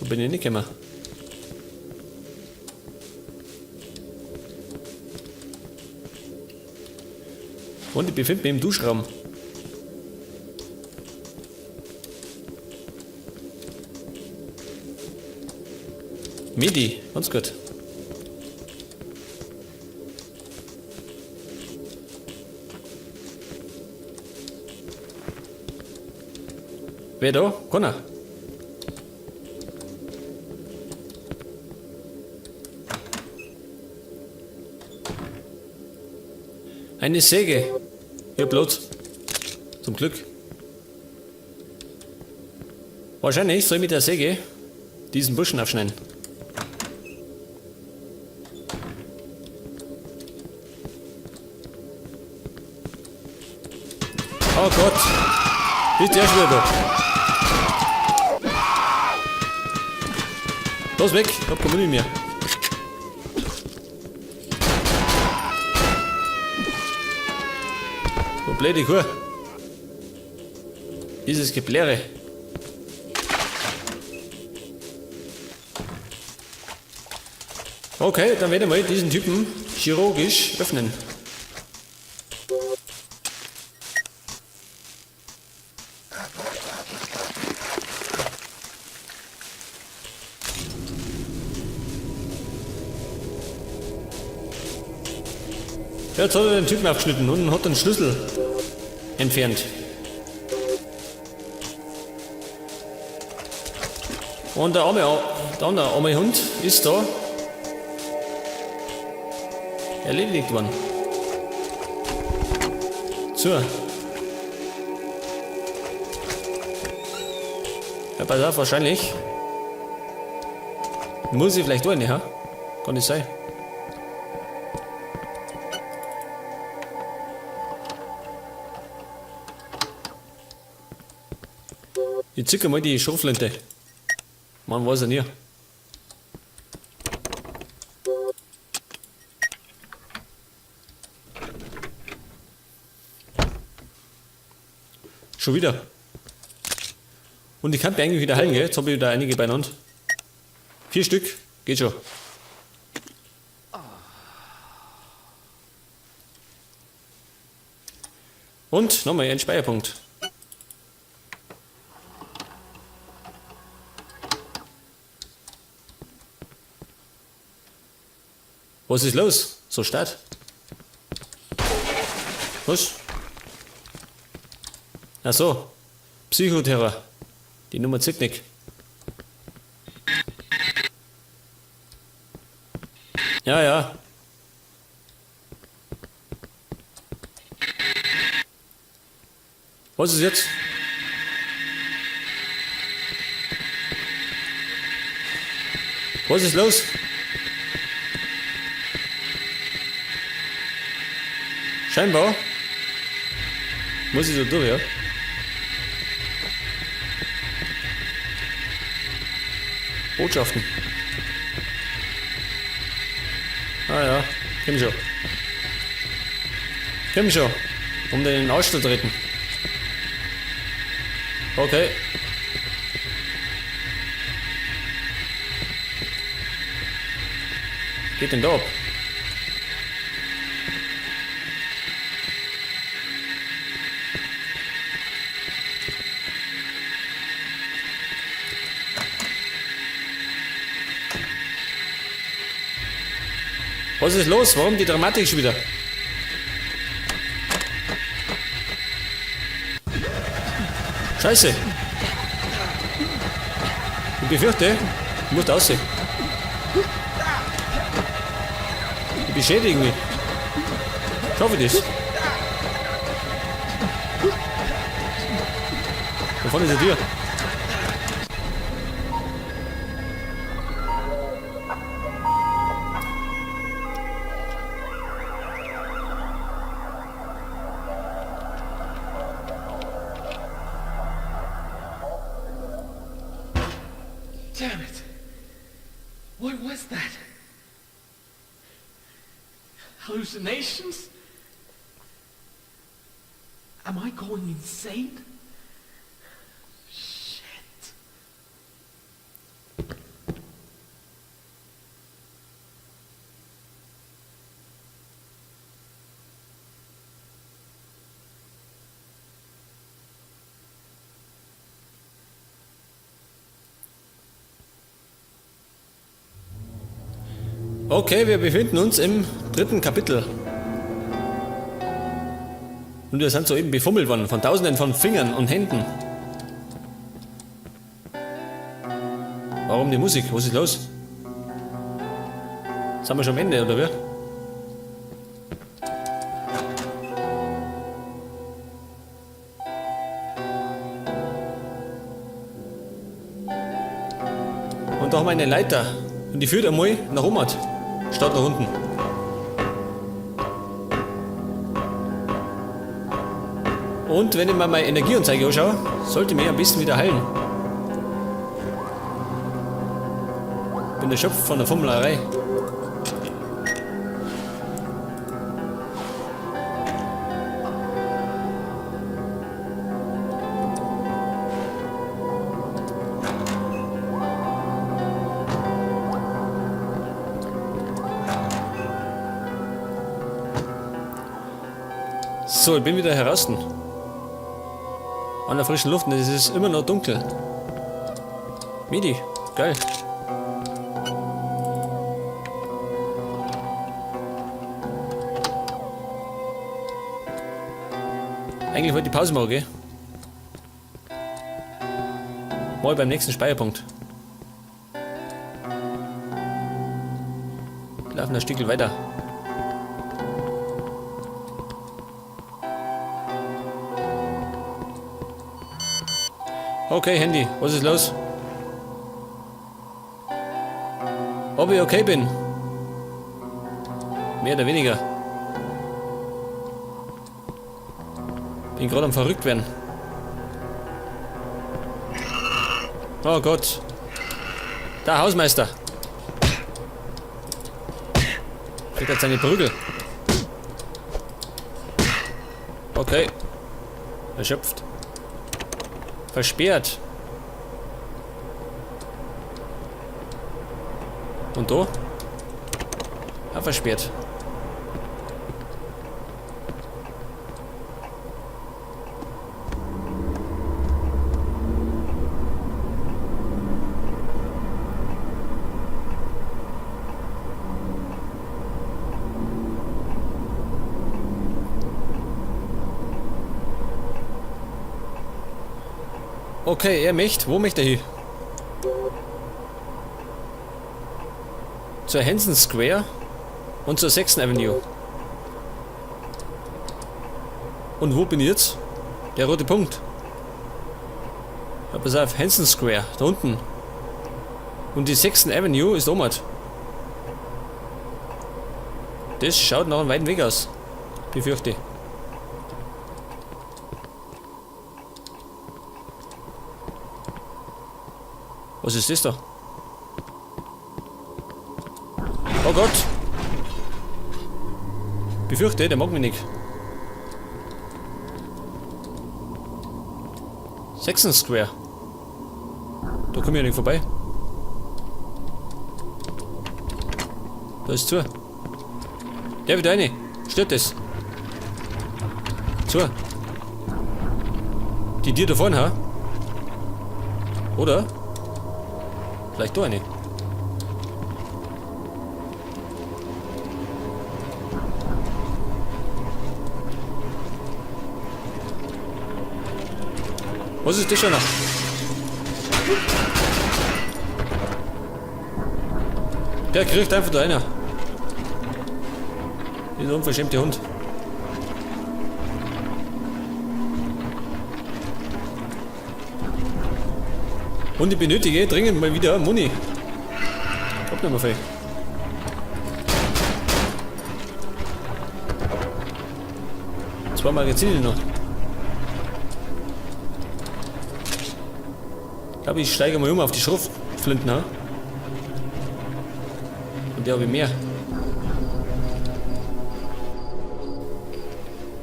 bin ich nicht gekommen? Und ich befinde mich im Duschraum. Medi, ganz gut. Wer da? Keiner. Eine Säge. Hier Platz. Zum Glück. Wahrscheinlich soll ich mit der Säge diesen Buschen aufschneiden. Oh Gott. Ist der schon wieder da? Los weg, ich hab keine Muni mehr. So blöde Kuh. Dieses Gebläre. Okay, dann werde ich mal diesen Typen chirurgisch öffnen. Jetzt hat er den Typen aufgeschnitten und hat den Schlüssel entfernt. Und der andere arme Hund ist da erledigt worden. So. Ja, pass auf, wahrscheinlich muss ich vielleicht eine, ha? Kann nicht sein. Ich zücke mal die Schrotflinte. Man weiß ja nie. Schon wieder. Und ich kann mir eigentlich wieder heilen, gell? Jetzt habe ich wieder einige beieinander. 4 Stück, geht schon. Und nochmal ein Speicherpunkt. Was ist los? So stark. Was? Ach so. Psychoterror. Die Nummer zickt nicht. Ja, ja. Was ist jetzt? Was ist los? Scheinbar muss ich so durch, ja? Botschaften. Ah ja, komm schon. Komm schon, um den in den Arsch zu treten. Okay. Geht denn da ab? Was ist los? Warum die Dramatik schon wieder? Scheiße! Ich befürchte, ich muss aussehen. Die beschädigen mich. Schaffe ich das? Da vorne ist die Tür. Damn it! What was that? Hallucinations? Am I going insane? Shit. Okay, wir befinden uns im 3. Kapitel. Und wir sind soeben befummelt worden von tausenden von Fingern und Händen. Warum die Musik? Was ist los? Sind wir schon am Ende, oder wie? Und da haben wir eine Leiter. Und die führt einmal nach oben, statt nach unten. Und wenn ich mir meine Energieanzeige anschaue, sollte mich ein bisschen wieder heilen. Bin erschöpft von der Fummelerei. So, ich bin wieder heraus. An der frischen Luft und es ist immer noch dunkel. Midi, geil. Eigentlich wollte ich Pause machen, gell? Mal beim nächsten Speicherpunkt. Laufen ein Stückchen weiter. Okay, Handy, was ist los? Ob ich okay bin? Mehr oder weniger. Bin gerade am verrückt werden. Oh Gott. Der Hausmeister. Kriegt jetzt seine Prügel. Okay. Erschöpft. Versperrt. Und da? Ja, versperrt. Okay, er möchte. Wo möchte er hin? Zur Hanson Square und zur 6. Avenue. Und wo bin ich jetzt? Der rote Punkt. Ja, pass auf, Hanson Square, da unten. Und die 6. Avenue ist oben. Das schaut nach einem weiten Weg aus. Befürchte ich. Was ist das da? Oh Gott! Befürchte, der mag mich nicht. 6. Square. Da komme ich ja nicht vorbei. Da ist zu. Der wieder rein. Stört das. Zu. Die Tür da vorne, ha? Oder? Vielleicht da eine. Was ist das schon noch? Der kriegt einfach da einer. Dieser unverschämte Hund. Und ich benötige dringend mal wieder Muni. Hab nicht mehr viel. Zwei Magazine noch. Ich glaube, ich steige mal um auf die Schrotflinten. Ha? Und der habe ich mehr.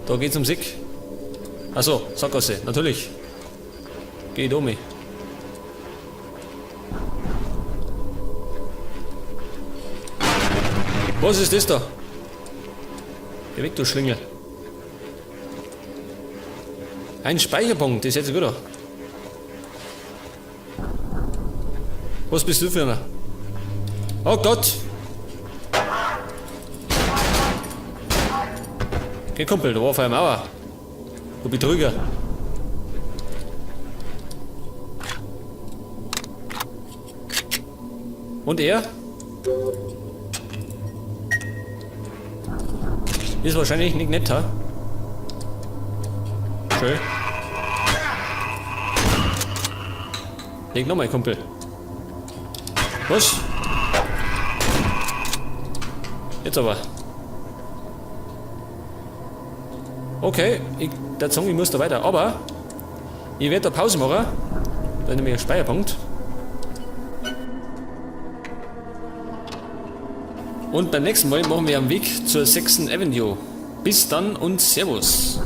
Da geht's um Sick. Achso, Sackgasse, natürlich. Geht um mich. Was ist das da? Geh weg, du Schlingel. Ein Speicherpunkt, das ist jetzt gut. Was bist du für einer? Oh Gott! Hey Kumpel, da war auf einer Mauer. Du Betrüger. Und er? Ist wahrscheinlich nicht netter. Schön. Leg nochmal, Kumpel. Was? Jetzt aber. Okay, ich sagen, ich muss da weiter. Aber ich werde da Pause machen. Da ist nämlich ein Speicherpunkt. Und beim nächsten Mal machen wir am Weg zur 6. Avenue. Bis dann und Servus.